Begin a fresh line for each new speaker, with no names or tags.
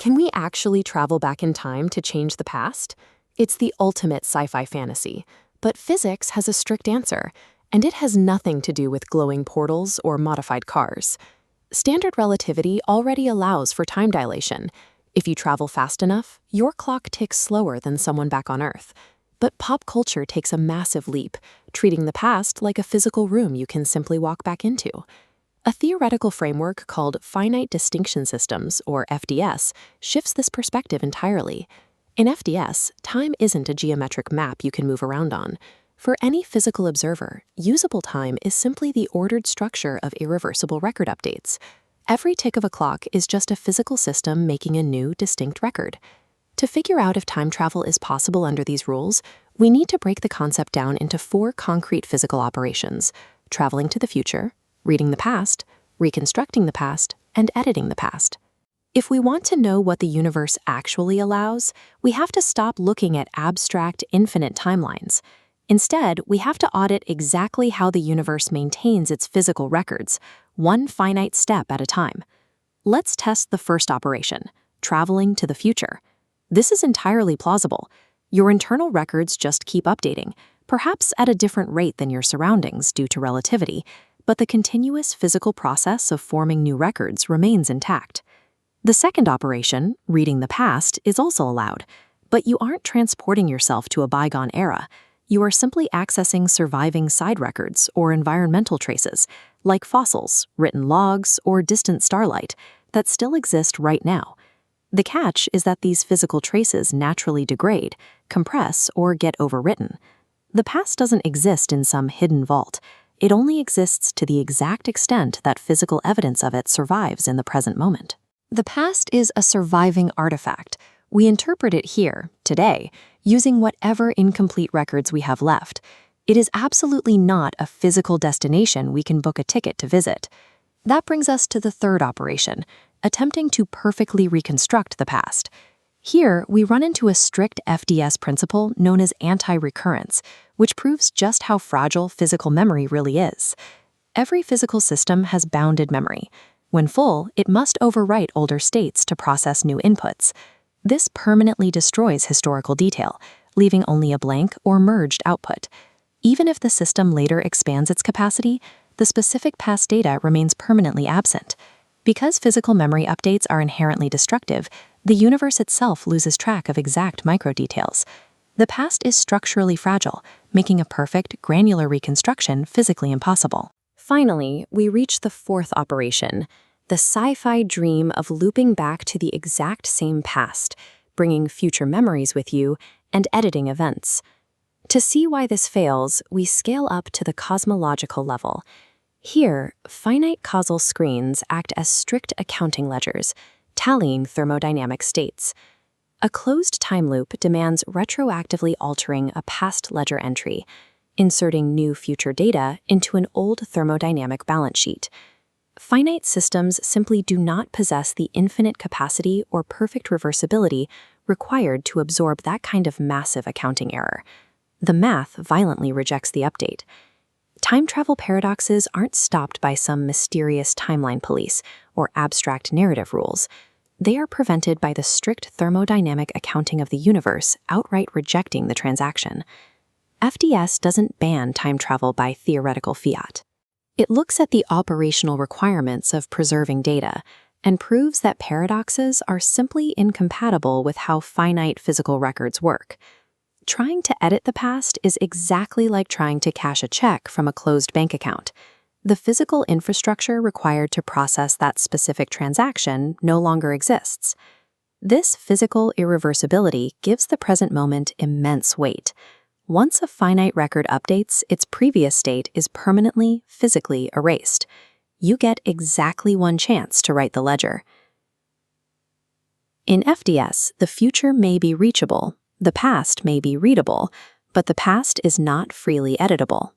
Can we actually travel back in time to change the past? It's the ultimate sci-fi fantasy, but physics has a strict answer, and it has nothing to do with glowing portals or modified cars. Standard relativity already allows for time dilation. If you travel fast enough, your clock ticks slower than someone back on Earth. But pop culture takes a massive leap, treating the past like a physical room you can simply walk back into. A theoretical framework called Finite Distinction Systems, or FDS, shifts this perspective entirely. In FDS, time isn't a geometric map you can move around on. For any physical observer, usable time is simply the ordered structure of irreversible record updates. Every tick of a clock is just a physical system making a new, distinct record. To figure out if time travel is possible under these rules, we need to break the concept down into 4 concrete physical operations: traveling to the future, reading the past, reconstructing the past, and editing the past. If we want to know what the universe actually allows, we have to stop looking at abstract, infinite timelines. Instead, we have to audit exactly how the universe maintains its physical records, one finite step at a time. Let's test the first operation, traveling to the future. This is entirely plausible. Your internal records just keep updating, perhaps at a different rate than your surroundings due to relativity, but the continuous physical process of forming new records remains intact. The second operation, reading the past, is also allowed, but you aren't transporting yourself to a bygone era. You are simply accessing surviving side records or environmental traces, like fossils, written logs, or distant starlight, that still exist right now. The catch is that these physical traces naturally degrade, compress, or get overwritten. The past doesn't exist in some hidden vault. It only exists to the exact extent that physical evidence of it survives in the present moment. The past is a surviving artifact. We interpret it here, today, using whatever incomplete records we have left. It is absolutely not a physical destination we can book a ticket to visit. That brings us to the third operation, attempting to perfectly reconstruct the past. Here, we run into a strict FDS principle known as anti-recurrence, which proves just how fragile physical memory really is. Every physical system has bounded memory. When full, it must overwrite older states to process new inputs. This permanently destroys historical detail, leaving only a blank or merged output. Even if the system later expands its capacity, the specific past data remains permanently absent. Because physical memory updates are inherently destructive, the universe itself loses track of exact microdetails. The past is structurally fragile, making a perfect, granular reconstruction physically impossible. Finally, we reach the fourth operation, the sci-fi dream of looping back to the exact same past, bringing future memories with you, and editing events. To see why this fails, we scale up to the cosmological level. Here, finite causal screens act as strict accounting ledgers, tallying thermodynamic states. A closed time loop demands retroactively altering a past ledger entry, inserting new future data into an old thermodynamic balance sheet. Finite systems simply do not possess the infinite capacity or perfect reversibility required to absorb that kind of massive accounting error. The math violently rejects the update. Time travel paradoxes aren't stopped by some mysterious timeline police or abstract narrative rules. They are prevented by the strict thermodynamic accounting of the universe outright rejecting the transaction. FDS doesn't ban time travel by theoretical fiat. It looks at the operational requirements of preserving data and proves that paradoxes are simply incompatible with how finite physical records work. Trying to edit the past is exactly like trying to cash a check from a closed bank account. The physical infrastructure required to process that specific transaction no longer exists. This physical irreversibility gives the present moment immense weight. Once a finite record updates, its previous state is permanently, physically erased. You get exactly one chance to write the ledger. In FDS, the future may be reachable, the past may be readable, but the past is not freely editable.